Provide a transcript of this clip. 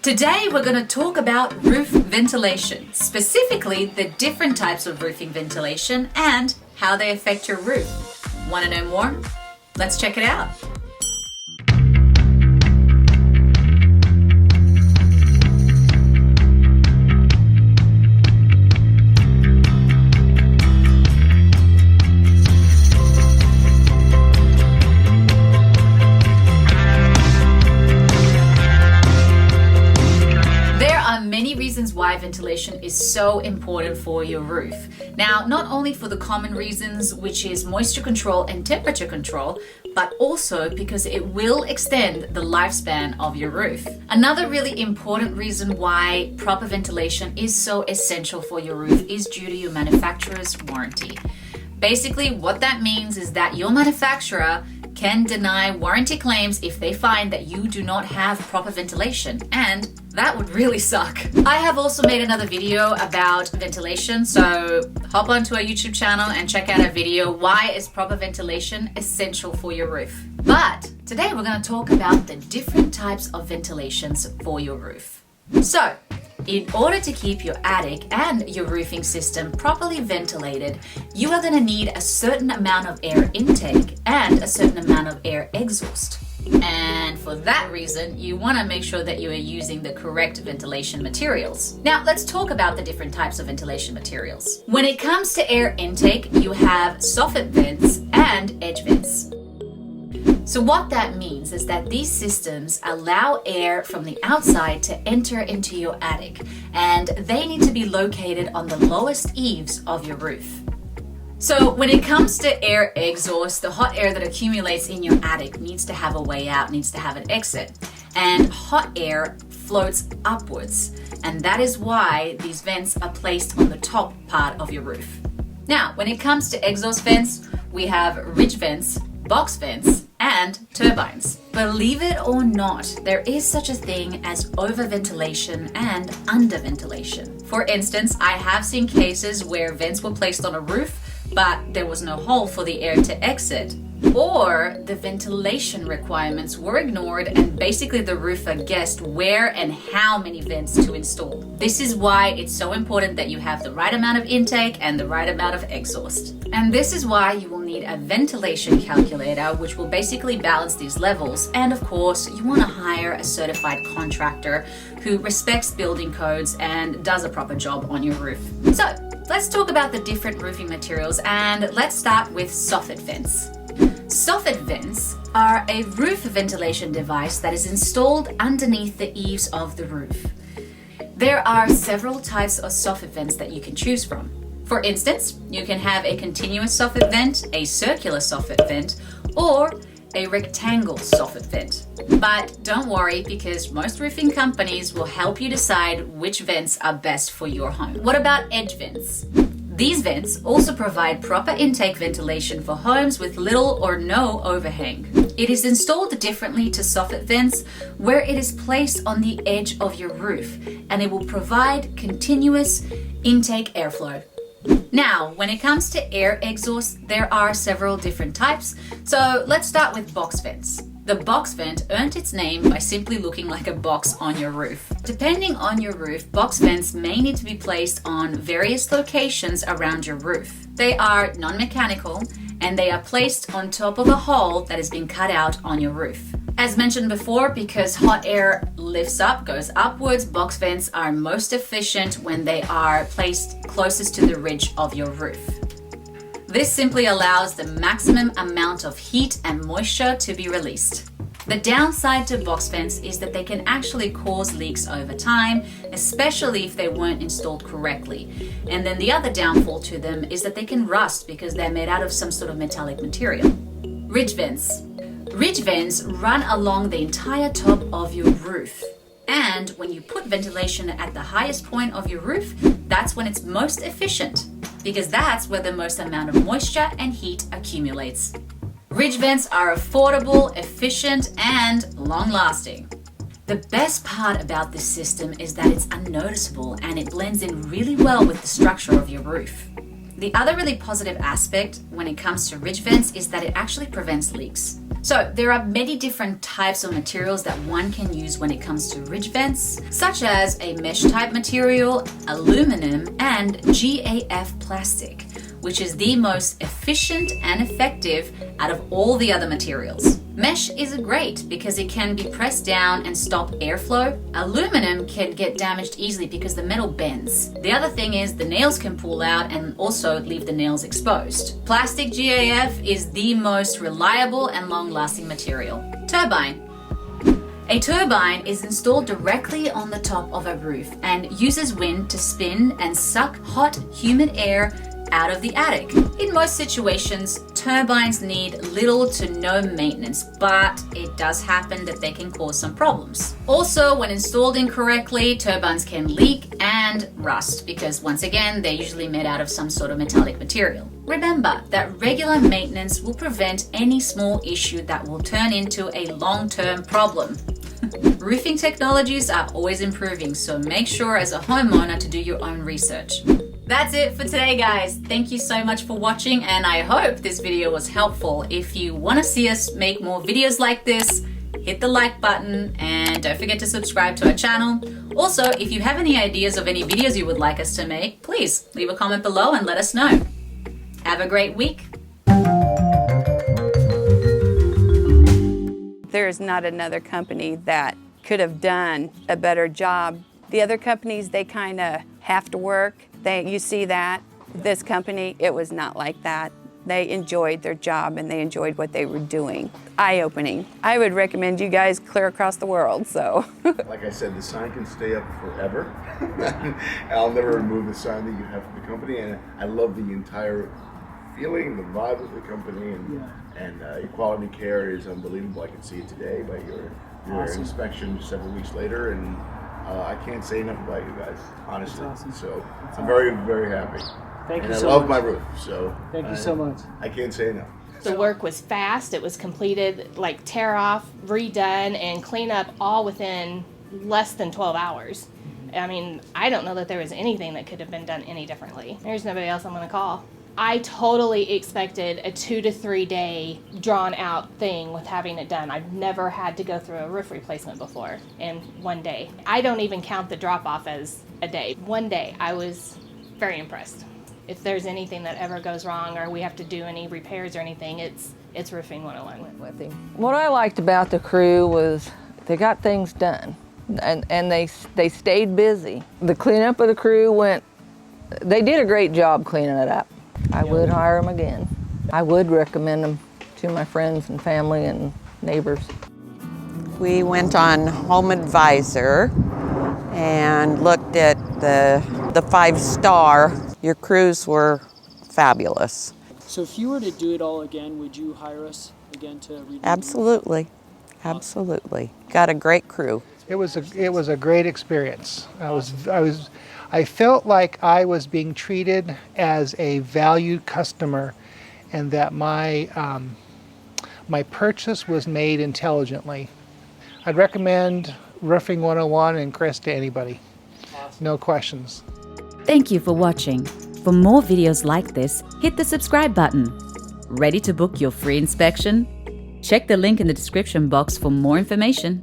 Today we're going to talk about roof ventilation, specifically the different types of roofing ventilation and how they affect your roof. Want to know more? Let's check it out. Why ventilation is so important for your roof. Now, not only for the common reasons, which is moisture control and temperature control, but also because it will extend the lifespan of your roof. Another really important reason why proper ventilation is so essential for your roof is due to your manufacturer's warranty. Basically, what that means is that your manufacturer can deny warranty claims if they find that you do not have proper ventilation, and that would really suck. I have also made another video about ventilation, so hop onto our YouTube channel and check out our video, Why is Proper Ventilation Essential for Your Roof? But today we're going to talk about the different types of ventilations for your roof. So, in order to keep your attic and your roofing system properly ventilated, you are going to need a certain amount of air intake and a certain amount of air exhaust. And for that reason, you want to make sure that you are using the correct ventilation materials. Now, let's talk about the different types of ventilation materials. When it comes to air intake, you have soffit vents and edge vents. So what that means is that these systems allow air from the outside to enter into your attic, and they need to be located on the lowest eaves of your roof. So when it comes to air exhaust, the hot air that accumulates in your attic needs to have a way out, needs to have an exit, and hot air floats upwards, and that is why these vents are placed on the top part of your roof. Now, when it comes to exhaust vents, we have ridge vents, box vents, and turbines. Believe it or not, there is such a thing as overventilation and underventilation. For instance, I have seen cases where vents were placed on a roof, but there was no hole for the air to exit. Or the ventilation requirements were ignored and basically the roofer guessed where and how many vents to install. This is why it's so important that you have the right amount of intake and the right amount of exhaust. And this is why you will need a ventilation calculator, which will basically balance these levels. And of course, you want to hire a certified contractor who respects building codes and does a proper job on your roof. So let's talk about the different roofing materials, and let's start with soffit vents. Soffit vents are a roof ventilation device that is installed underneath the eaves of the roof. There are several types of soffit vents that you can choose from. For instance, you can have a continuous soffit vent, a circular soffit vent, or a rectangle soffit vent. But don't worry, because most roofing companies will help you decide which vents are best for your home. What about edge vents? These vents also provide proper intake ventilation for homes with little or no overhang. It is installed differently to soffit vents, where it is placed on the edge of your roof, and it will provide continuous intake airflow. Now, when it comes to air exhaust, there are several different types, so let's start with box vents. The box vent earned its name by simply looking like a box on your roof. Depending on your roof, box vents may need to be placed on various locations around your roof. They are non-mechanical, and they are placed on top of a hole that has been cut out on your roof. As mentioned before, because hot air lifts up, goes upwards, box vents are most efficient when they are placed closest to the ridge of your roof. This simply allows the maximum amount of heat and moisture to be released. The downside to box vents is that they can actually cause leaks over time, especially if they weren't installed correctly. And then the other downfall to them is that they can rust because they're made out of some sort of metallic material. Ridge vents. Ridge vents run along the entire top of your roof. And when you put ventilation at the highest point of your roof, that's when it's most efficient, because that's where the most amount of moisture and heat accumulates. Ridge vents are affordable, efficient, and long-lasting. The best part about this system is that it's unnoticeable and it blends in really well with the structure of your roof. The other really positive aspect when it comes to ridge vents is that it actually prevents leaks. So there are many different types of materials that one can use when it comes to ridge vents, such as a mesh type material, aluminum, and GAF plastic, which is the most efficient and effective out of all the other materials. Mesh is great because it can be pressed down and stop airflow. Aluminum can get damaged easily because the metal bends. The other thing is the nails can pull out and also leave the nails exposed. Plastic GAF is the most reliable and long-lasting material. Turbine. A turbine is installed directly on the top of a roof and uses wind to spin and suck hot, humid air out of the attic. In most situations, turbines need little to no maintenance, but it does happen that they can cause some problems. Also, when installed incorrectly, turbines can leak and rust because, once again, they're usually made out of some sort of metallic material. Remember that regular maintenance will prevent any small issue that will turn into a long-term problem. Roofing technologies are always improving, so make sure as a homeowner to do your own research. That's it for today, guys. Thank you so much for watching, and I hope this video was helpful. If you want to see us make more videos like this, hit the like button and don't forget to subscribe to our channel. Also, if you have any ideas of any videos you would like us to make, please leave a comment below and let us know. Have a great week. There is not another company that could have done a better job. The other companies, they kind of have to work. You see that. This company, it was not like that. They enjoyed their job and they enjoyed what they were doing. Eye-opening. I would recommend you guys clear across the world, so. Like I said, the sign can stay up forever. I'll never remove the sign that you have for the company, and I love the entire feeling, the vibe of the company, and your quality care is unbelievable. I can see it today by your awesome inspection several weeks later, and I can't say enough about you guys, honestly. Awesome. So I'm very, very happy. Thank you and so I love much. my roof, so thank you so much. I can't say enough. The work was fast. It was completed, like tear off, redone, and clean up all within less than 12 hours. I mean, I don't know that there was anything that could have been done any differently. There's nobody else I'm going to call. I totally expected a 2 to 3 day drawn out thing with having it done. I've never had to go through a roof replacement before in one day. I don't even count the drop off as a day. One day, I was very impressed. If there's anything that ever goes wrong or we have to do any repairs or anything, it's Roofing 101. With him. What I liked about the crew was they got things done and they stayed busy. The cleanup of the crew they did a great job cleaning it up. I would hire them again. I would recommend them to my friends and family and neighbors. We went on Home Advisor and looked at the 5-star. Your crews were fabulous. So if you were to do it all again, would you hire us again to redo it? Absolutely, absolutely. Got a great crew. It was a great experience. I felt like I was being treated as a valued customer, and that my purchase was made intelligently. I'd recommend Roofing 101 and Chris to anybody. Awesome. No questions. Thank you for watching. For more videos like this, hit the subscribe button. Ready to book your free inspection? Check the link in the description box for more information.